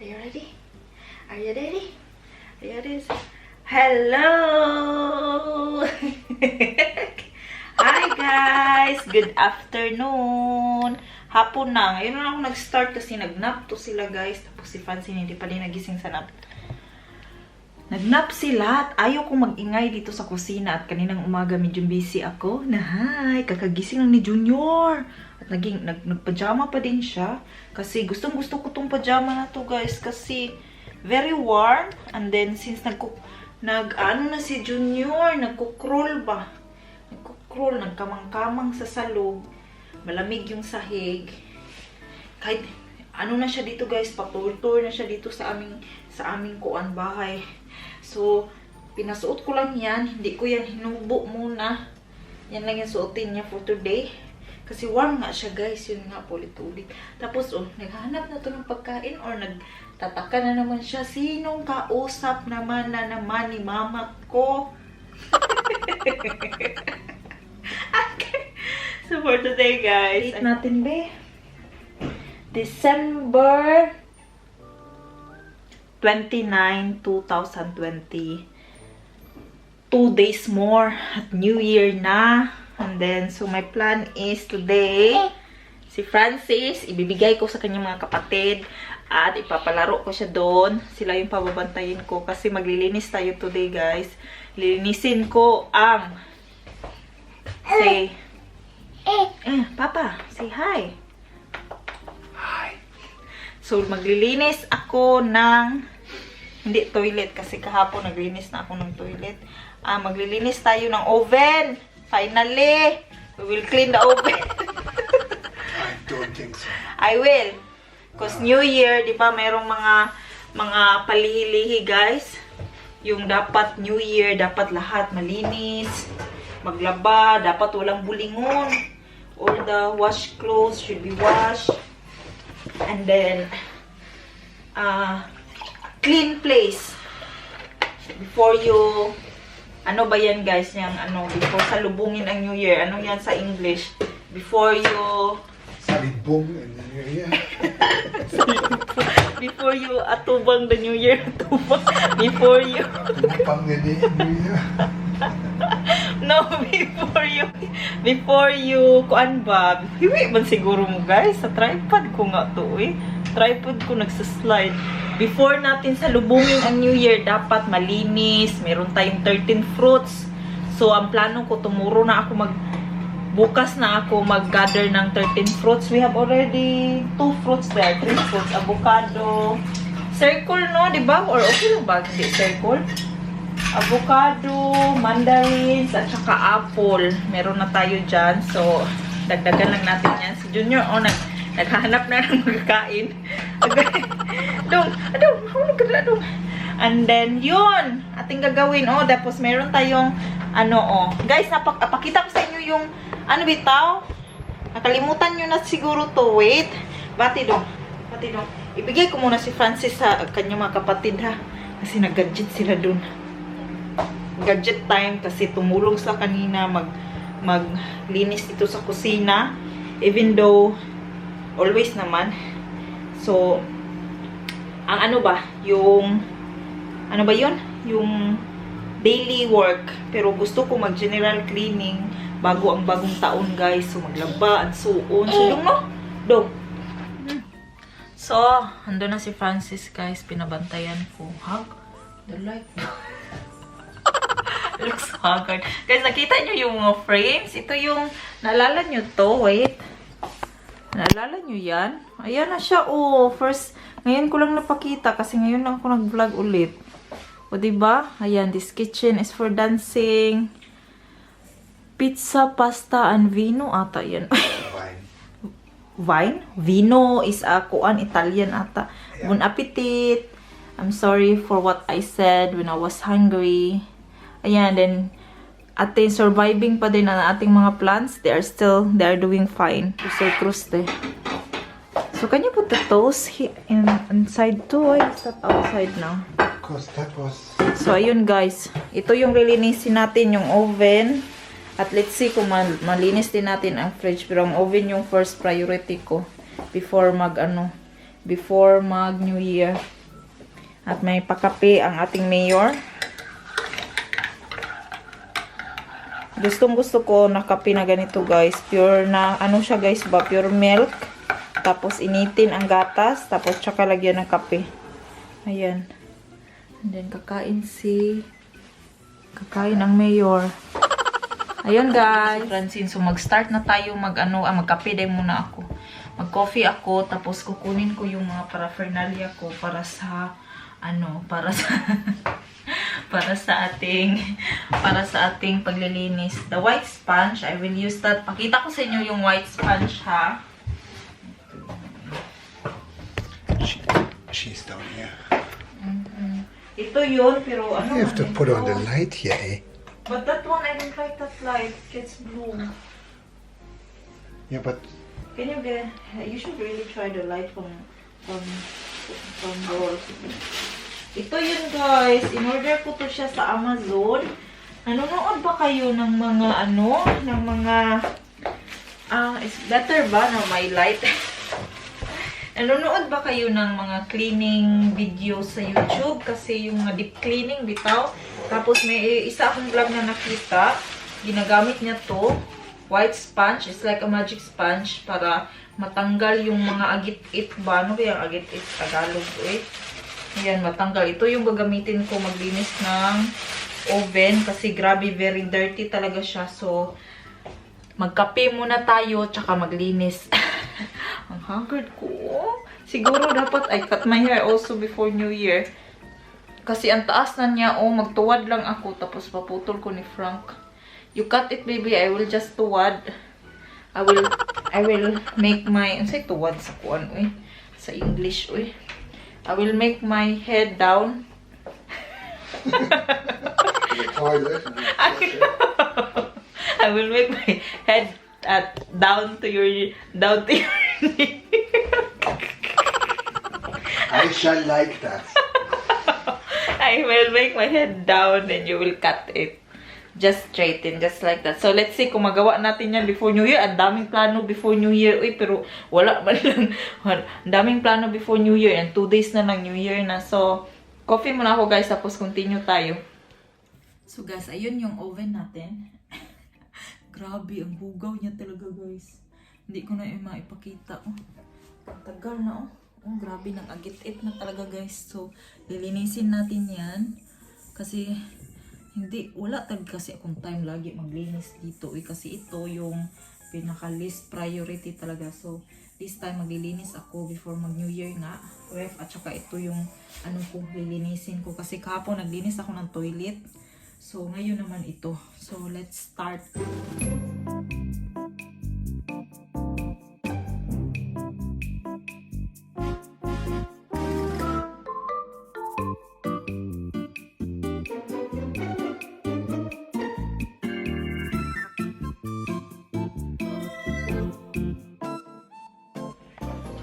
Are you ready? Are you ready? Are you ready? Hello! Hi guys! Good afternoon! Hapon na. Ngayon na ako nag-start kasi nag-nap to sila guys. Tapos si Francene hindi pa din nagising sa nap. Nag-nap sila at ayaw kong mag-ingay dito sa kusina. At kaninang umaga medyo busy ako. Hi! Kakagising lang ni Junior. At nagpajama pa din siya. Kasi gustong-gusto ko tong pajama na to guys. Kasi very warm. And then since ano na si Junior, nagkukrol ba? Nagkukrol, nagkamang-kamang sa salog. Malamig yung sahig. Kahit ano na siya dito guys, patur-tur na siya dito sa aming kuan bahay. So, pinasuot ko lang yan. Hindi ko yan hinubo muna. Yan lang yung suotin niya for today. Kasi warm nga siya guys. Yun nga, ulit-ulit. Tapos, naghahanap na to ng pagkain or nagtataka na naman siya. Sinong kausap naman ni mama ko? Okay. So, for today guys, date natin be. December 29, 2020. 2 days more at New Year na. And then, so my plan is today, si Francis, ibibigay ko sa kanyang mga kapatid at ipapalaro ko siya doon. Sila yung pababantayin ko kasi maglilinis tayo today guys. Lilinisin ko ang Papa, say hi. Hi. So, maglilinis ako ng hindi toilet kasi kahapon naglinis na ako ng toilet. Maglilinis tayo ng oven. Finally, we will clean the oven. I don't think so. I will. Because New Year, di ba, mayroong mga palihi-lihi, guys. Yung dapat New Year, dapat lahat malinis, maglaba, dapat walang bulingon. All the wash clothes should be washed. And then, clean place. Before you... Ano ba yan guys? Yung before salubungin ang New Year. Ano yan sa English? Before you... Salibong in the New Year. Before you atubang the New Year. Atubang. Before you... Tumapang na New Year. No, before you... Kuan ba? Hiwi man siguro mo guys. Sa tripod ko nga to eh. Tripod ko nagsaslide. Before natin salubungin ang New Year, dapat malinis. Meron tayong 13 fruits. So, ang plano ko, tomorrow na ako bukas na ako mag-gather ng 13 fruits. We have already 2 fruits there. 3 fruits. Avocado. Circle, no? Diba? Or okay lang ba? Hindi circle. Avocado, mandarins, at saka apple. Meron na tayo dyan. So, dagdagan lang natin yan. Si Junior, naghahanap na ng magkain. Adong. And then, yun. Ating gagawin. Tapos meron tayong, Guys, napakita ko sa inyo yung, bitaw? Nakalimutan nyo na siguro to. Wait. Bati dong. Ibigay ko muna si Francis sa kanyang mga kapatid, ha? Kasi nag-gadget sila dun. Gadget time. Kasi tumulong sila kanina maglinis dito sa kusina. Even though, always naman. So, ang yung daily work. Pero gusto ko mag-general cleaning bago ang bagong taon, guys. So, maglaba at suon. So, yung Dong. So, ando na si Francis, guys. Pinabantayan ko. Hug the light. Looks haggard. Guys, nakita nyo yung mga frames? Ito yung, naalala nyo to? Wait. Naalala nyo yan? Ayan na siya. First, ngayon ko lang napakita kasi ngayon lang ako nag-vlog ulit. Diba? Ayan, this kitchen is for dancing. Pizza, pasta, and vino ata yan. Wine? Vino is Italian ata. Yeah. Bon appetit. I'm sorry for what I said when I was hungry. Ayan, then surviving pa din ang ating mga plants. They are doing fine. So cruste. So can you put the toast inside too? Why is that outside now? Because that was... So ayun guys, ito yung lilinisin natin yung oven. At let's see kung malinis din natin ang fridge. Pero ang oven yung first priority ko before before mag New Year. At may pakape ang ating mayor. Gustong gusto ko na kape na ganito guys. Pure na, ano siya guys ba? Pure milk. Tapos initin ang gatas. Tapos tsaka lagyan ng kape. Ayan. And then kakain ang mayor. Ayun guys. Francine, so mag-start na tayo magkape din muna ako. Mag-coffee ako, tapos kukunin ko yung mga paraphernalia ko para sa para sa ating paglilinis. The white sponge, I will use that. Pakita ko sa inyo yung white sponge ha. She's down here. Ito yun, pero ano? You have to put on the light here, eh? But that one, I don't like that light. It's blue. Yeah, but Can you get? You should really try the light from yours. Ito yun guys. In order ko to siya sa Amazon. Nanonood ba kayo ng mga it's better ba na may light? Nanonood ba kayo ng mga cleaning videos sa YouTube? Kasi yung deep cleaning bitaw. Tapos may isa akong vlog na nakita. Ginagamit niya to. White sponge. It's like a magic sponge para matanggal yung mga agit-it ba? Ano kaya agit-it Tagalog eh? Ayan, matanggal. Ito yung gagamitin ko maglinis ng oven. Kasi grabe, very dirty talaga siya. So, magkape muna tayo tsaka maglinis. Ang haggard ko. Siguro dapat I cut my hair also before New Year. Kasi ang taas na niya, magtuwad lang ako. Tapos paputol ko ni Frank. You cut it, baby. I will just tuwad. I will make my... Ano sa'yo tuwad sa kuwan, uy? Sa English, uy. I will make my head down. the toilet. I will make my head down to your knee. I shall like that. I will make my head down and you will cut it. Just straighten, just like that. So, let's see kung magawa natin yan before New Year. Ang daming plano before New Year. Uy, pero wala man lang. Ang daming plano before New Year. And 2 days na lang New Year na. So, coffee muna ako guys. Tapos continue tayo. So, guys, ayun yung oven natin. Grabe, ang bugaw niya talaga guys. Hindi ko na maipakita. Ang tagal na grabe, nang agit-it na talaga guys. So, lilinisin natin yan. Kasi... wala talaga kasi akong time lagi maglinis dito. Kasi ito yung pinaka-least priority talaga. So, this time maglilinis ako before mag-New Year nga. Ref, at saka ito yung lilinisin ko. Kasi kahapon naglinis ako ng toilet. So, ngayon naman ito. So, let's start.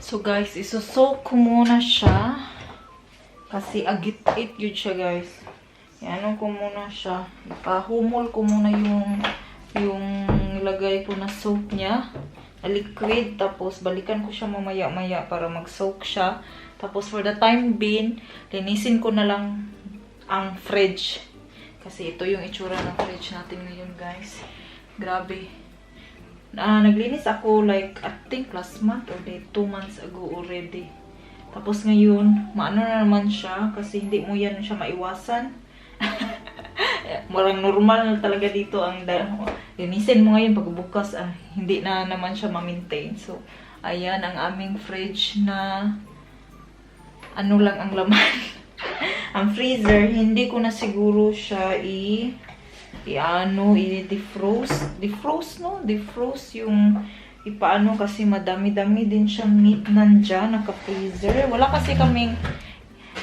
So guys, isosoak ko muna siya. Kasi agit-it yun siya guys. Yan ko muna siya. Ipahumol ko muna yung nilagay ko na soap niya. Na liquid. Tapos balikan ko siya mamaya-maya para mag-soak siya. Tapos for the time being, linisin ko na lang ang fridge. Kasi ito yung itsura ng fridge natin ngayon guys. Grabe. Naglinis ako like I think last month or 2 months ago already. Tapos ngayon, maano na naman siya kasi hindi mo yan siya maiwasan. Marang normal na talaga dito ang linisin mo ngayon pagbukas hindi na naman siya ma-maintain. So, ayan ang aming fridge na ano lang ang laman. Ang freezer, hindi ko na siguro siya defrost yung ipaano kasi madami-dami din siyang meat nandyan, naka-freezer. Wala kasi kaming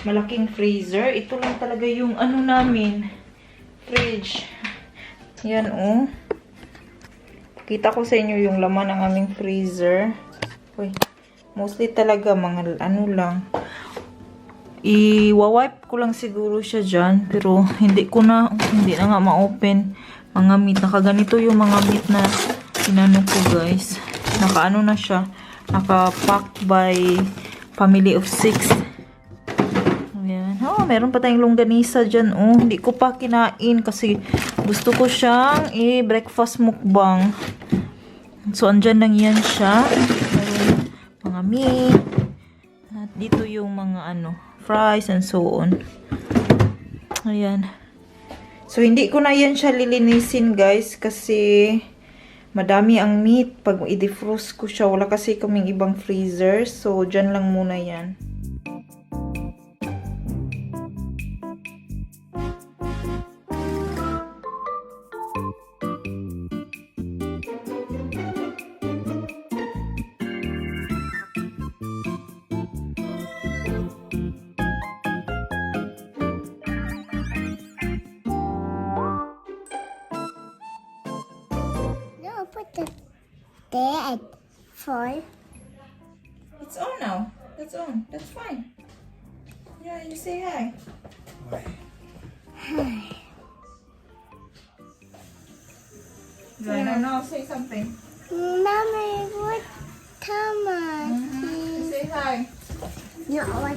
malaking freezer. Ito lang talaga yung namin, fridge. Yan Kita ko sa inyo yung laman ng aming freezer. Uy, mostly talaga mga lang. I-wipe ko lang siguro siya dyan. Pero hindi na nga ma-open. Mga meat. Nakaganito yung mga meat na inano ko guys. Nakaano na siya. Naka-pack by family of 6. Ayan. Oh, meron pa tayong longganisa dyan. Oh, hindi ko pa kinain kasi gusto ko siyang breakfast mukbang. So, andyan lang yan siya. Meron mga meat. At dito yung mga fries and so on. Ayan. So, hindi ko na yan siya lilinisin, guys, kasi madami ang meat. Pag i-defrost ko siya, wala kasi kaming ibang freezer. So, dyan lang muna yan. Put the bed for. It's on now. That's on. That's fine. Yeah, you say hi. Hi. No, say something. Mommy, what time Say hi. No, what?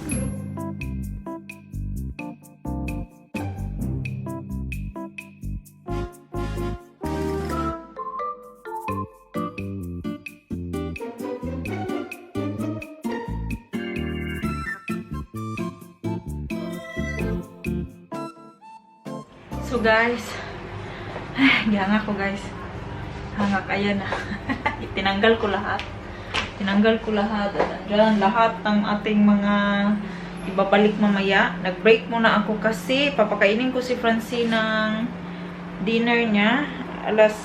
So guys, gihanga ko guys. Hangak, ayan na. Tinanggal ko lahat. Tinanggal ko lahat. At andyan lahat ng ating mga ibabalik mamaya. Nag-break muna ako kasi papakainin ko si Francene ng dinner niya. Alas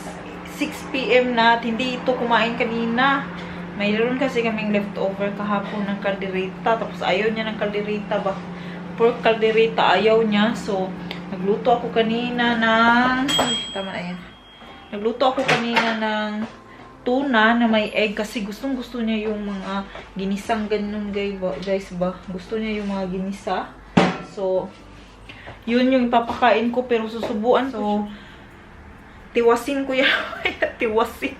6 PM na at hindi ito kumain kanina. Mayroon kasi kaming leftover kahapon ng kaldereta. Tapos ayaw niya ng kaldereta ba? Pork kaldereta ayaw niya. So, nagluto ako kanina ng... Ay, tama na yan. Nagluto ako kanina ng tuna na may egg kasi gustong-gusto niya yung mga ginisang ganun guys ba. Gusto niya yung mga ginisa. So, yun yung ipapakain ko pero susubuan. So, tiwasin ko yan. Tiwasin.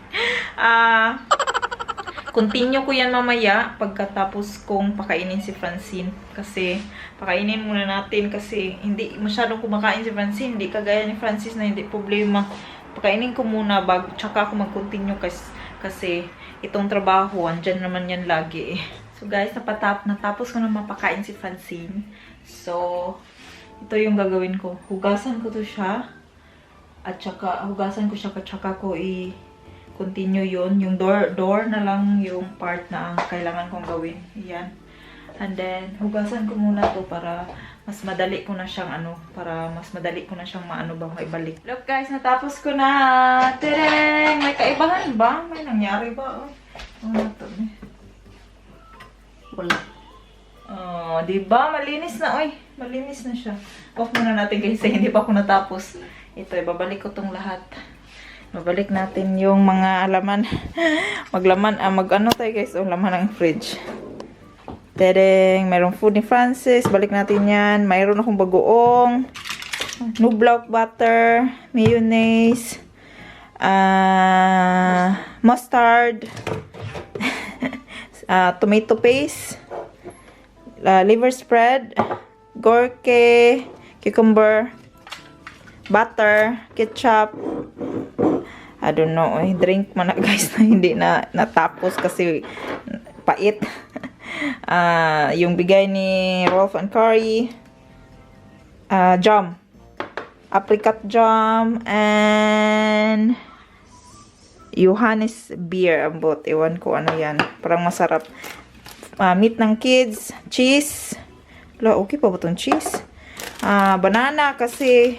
Continue ko yan mamaya pagkatapos kong pakainin si Francene. Kasi, pakainin muna natin kasi hindi masyadong kumakain si Francene. Hindi kagaya ni Francis na hindi problema. Pakainin ko muna tsaka ako mag-continue kasi itong trabaho, andyan naman yan lagi eh. So guys, natapos ko na mapakain si Francene. So, ito yung gagawin ko. Hugasan ko to siya. At tsaka, hugasan ko siya at tsaka ko continue yun. Yung door na lang yung part na kailangan kong gawin. Yan. And then, hugasan ko muna to para mas madali ko na siyang maibalik. Look guys, natapos ko na. Tereng! May kaibahan ba? May nangyari ba? Ano to? Wala. Oh, diba? Malinis na. Oy, malinis na siya. Off muna natin kasi hindi pa ako natapos. Ito, ibabalik ko tong lahat. Babalik natin yung mga laman. Mag-ano tayo guys. Oh, laman ng fridge. Tedeng, mayroong food ni Francis. Balik natin yan. Mayroon akong bagoong. Nublauk butter. Mayonnaise. Mustard. Tomato paste. Liver spread. Gorke. Cucumber. Butter. Ketchup. I don't know, drink man na guys na hindi na natapos kasi pait. Yung bigay ni Rolf and Curry. Jam. Apricot jam. And Johannes beer. Ambot. Ewan ko ano yan. Parang masarap. Meat ng kids. Cheese. Wala, okay pa ba itong cheese? Banana kasi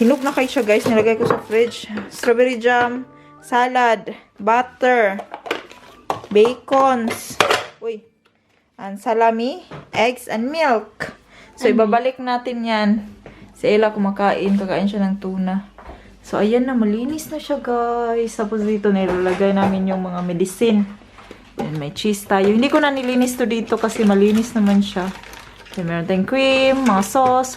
hinug na kayo siya guys. Nilagay ko sa fridge. Strawberry jam. Salad. Butter. Bacons. Uy. And salami. Eggs and milk. So, ibabalik natin yan. Si Ella kumakain. Kakain siya ng tuna. So, ayan na. Malinis na siya guys. Tapos dito nilalagay namin yung mga medicine. And may cheese tayo. Hindi ko na nilinis to dito kasi malinis naman siya. So, meron tayong cream. Mga sauce.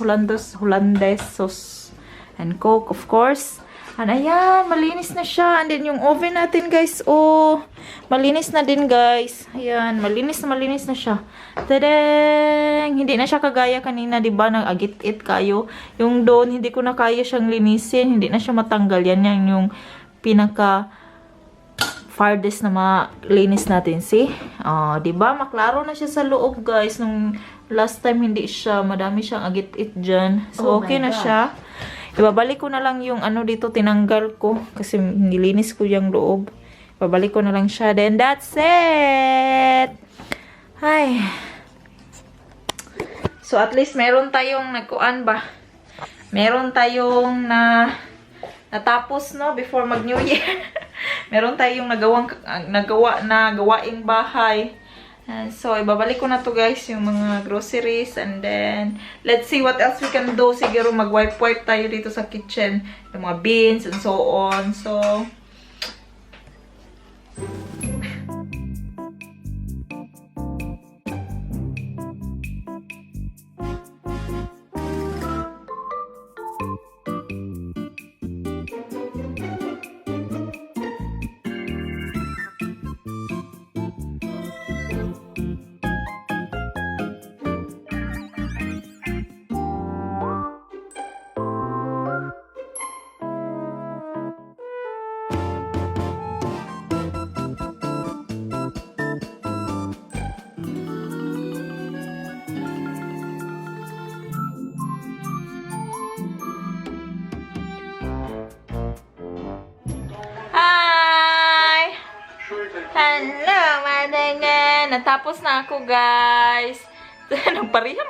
Hollandaise sauce. And Coke, of course. And ayan, malinis na siya. And then yung oven natin, guys, oh, malinis na din, guys. Ayan, malinis na siya. Tadang! Hindi na siya kagaya kanina, di ba? Nag-agit-it kayo. Yung doon, hindi ko na kaya siyang linisin. Hindi na siya matanggal. Yan yung pinaka farthest na malinis natin. See? Di ba? Maklaro na siya sa loob, guys. Nung last time, hindi siya. Madami siyang agit-it dyan. So, okay na siya. Ibabalik ko na lang yung ano dito, tinanggal ko. Kasi nilinis ko yung loob. Ibabalik ko na lang siya. Then, that's it! Ay. So, at least meron tayong nagkuan ba? Meron tayong natapos, no? Before mag-New Year. Meron tayong gawaing bahay. So, ibabalik ko na to, guys, yung mga groceries. And then, let's see what else we can do. Siguro mag-wipe-wipe tayo dito sa kitchen. Yung mga beans and so on. So, hello, madangan! Natapos na ako, guys. Nagpariha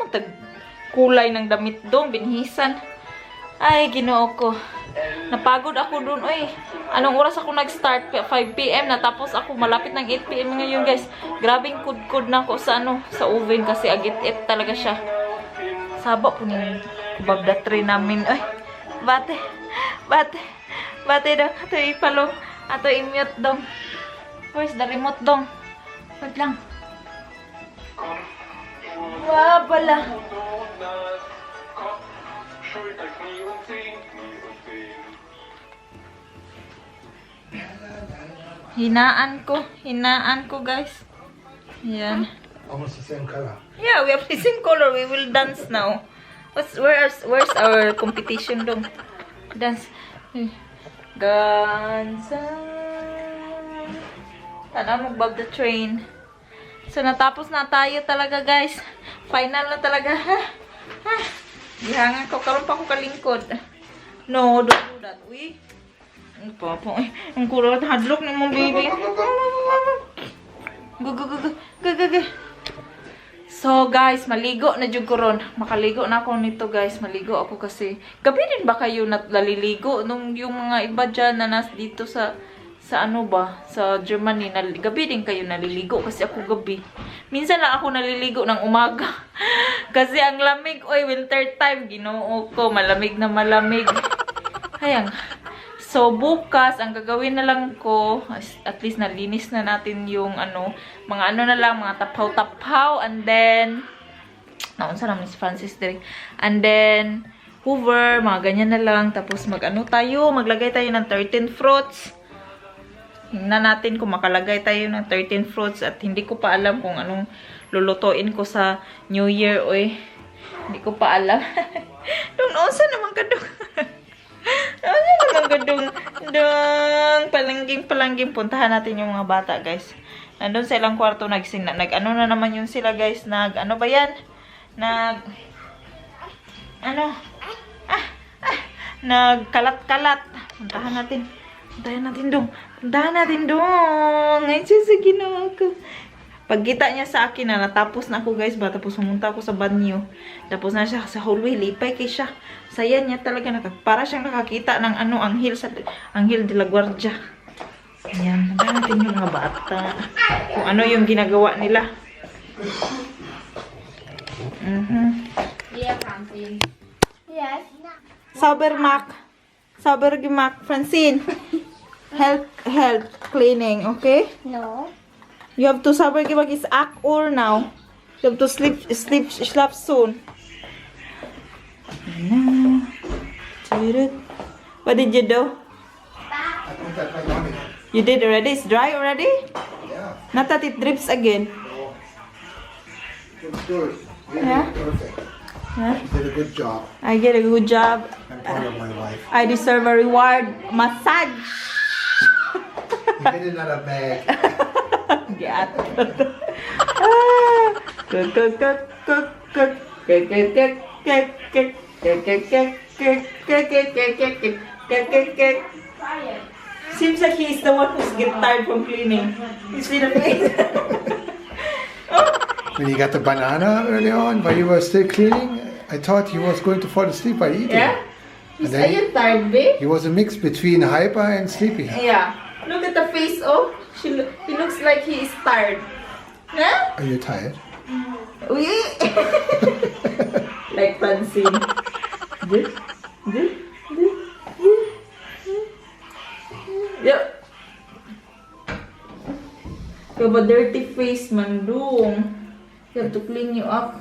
kulay ng damit doon, binhisan. Ay, ginoo ko. Napagod ako doon. Uy, anong oras ako nag-start? 5 PM. Natapos ako malapit ng 8 PM ngayon, guys. Grabing kud-kud na ako sa sa oven kasi agit-it talaga siya. Saba po ni babda tray namin. Ay, bate daw. Ato ipalo. Ato i-mute daw. Where's the remote dong? Wait lang. Wabala. Hinaan ko, guys. Yan. Almost the same color. Yeah, we have the same color. We will dance now. Where's our competition dong? Dance. Gansa. Tana magbag the train. So, natapos na tayo talaga, guys. Final na talaga. Dihangan ko. Karoon pa ako kalingkod. No, don't do that. Uy. Ang papo. Ang kurot. Hadlok ni mong baby. Go. So, guys, maligo na dyan ko ron. Makaligo na ako nito, guys. Maligo ako kasi. Gabi din ba kayo naliligo? Nung yung mga iba dyan na dito sa ano ba, sa Germany, gabi din kayo naliligo kasi ako gabi. Minsan lang ako naliligo ng umaga. Kasi ang lamig, oy, winter time, ginoo ko, malamig na malamig. Hayang. So, bukas, ang gagawin na lang ko, at least nalinis na natin yung mga na lang, mga tapaw-tapaw, and then, naunsa naman si Francis direct. And then, hoover, mga ganyan na lang. Tapos, maglagay tayo ng 13 fruits. Hingnan natin kung makalagay tayo ng 13 fruits at hindi ko pa alam kung anong lulutuin ko sa New Year, oy. Hindi ko pa alam. Unsa naman kadong. Palangging. Puntahan natin yung mga bata, guys. Nandun sa ilang kwarto na naman yun sila, guys. Ano ba yan? Nagkalat-kalat. Puntahan natin dong. Ngayon siya sa ginawa ko. Pagkita niya sa akin na natapos na ako, guys, tapos pumunta ako sa banyo. Tapos na siya sa hallway, lipay kay siya. Saya niya talaga, para siyang nakakita ng anghel de la guardia. Ayan, maganda natin yung mga bata. Kung ano yung ginagawa nila. Yeah, Francene. Yes. Sauber gemacht, Francene. Help cleaning, okay? No. You have to sauber gemacht is 8 Uhr now. You have to sleep soon. What did you do? that right on it. You did already? It's dry already? Yeah. Not that it drips again. Oh. Looks good. Really Yeah. perfect. Yeah. You did a good job. I get a good job. I'm proud of my wife. I deserve a reward. Massage. You hid another bag. Get. Cook, cook, cook, cook, cook. Cook, cook, cook, cook, cook. Cook, cook, cook, cook, cook, cook, cook, cook, cook, cook, cook, cook. Seems like he's the one who's get tired from cleaning. You see the face? When you got the banana early on, while you were still cleaning, I thought he was going to fall asleep by eating. Yeah? And Are then you tired, babe? he was a mix between hyper and sleepy. Yeah. Look at the face, oh. He looks like he is tired. Huh? Are you tired? Uy! Like Francene. Yep. You have a dirty face, Mandung. You have to clean you up.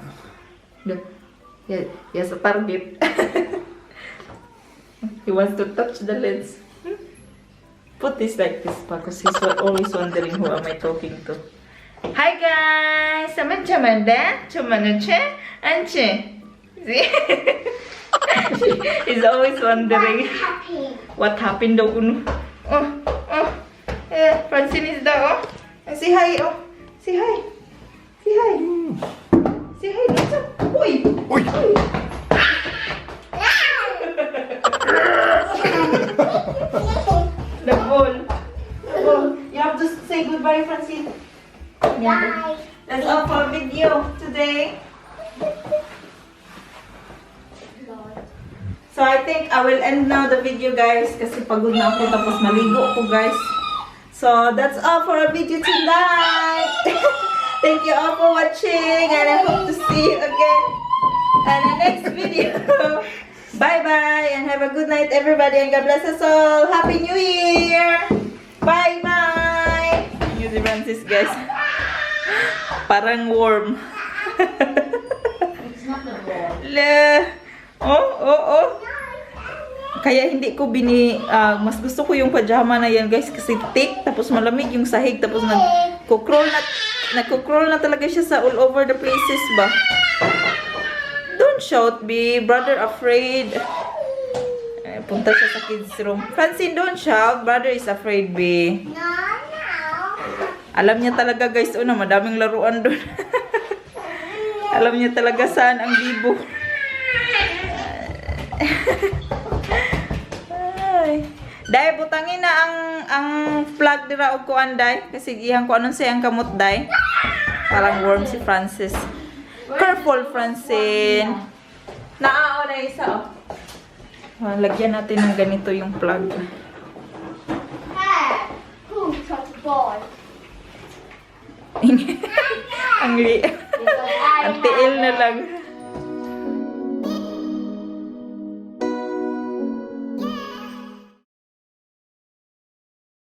Yeah, yes, a target. He wants to touch the lens. Put this like this because he's always wondering who am I talking to. Hi guys! Saman chamanda? Chamanache? Anche? See? He's always wondering what happened daw kuno. Yeah, Francene is there, oh. Say hi, oh. Say hi. Say hi. Say hi, Lisa. Uy! Uy! The ball. The ball. You have to say goodbye, Francene. Bye. That's all for video today. So I think I will end now the video, guys, kasi pagod na ako tapos maligo ko, guys. So that's all for our video tonight. Thank you all for watching and I hope to see you again in the next video. Bye bye and have a good night, everybody, and God bless us all. Happy New Year. Bye bye. New Francis, guys. Parang warm. It's not the ball. Oh. Kaya hindi ko mas gusto ko yung pajama na yan, guys, kasi thick, tapos malamig yung sahig, tapos nagko-crawl na talaga siya sa all over the places ba. Don't shout, B. Brother afraid. Punta siya sa kids room. Francene, don't shout. Brother is afraid, B. No. Alam niya talaga, guys, madaming laruan doon. Alam niya talaga saan ang bibo. Ay. Day, butangin na ang plug dira og kuan, day, kasi gihan ko anong sayang kamot, day. Parang worm si Francis. Careful, Francene. Naao na isa, oh. Lagyan natin ng ganito yung plug. Hey, who touched the ball? Ang tiil na lang.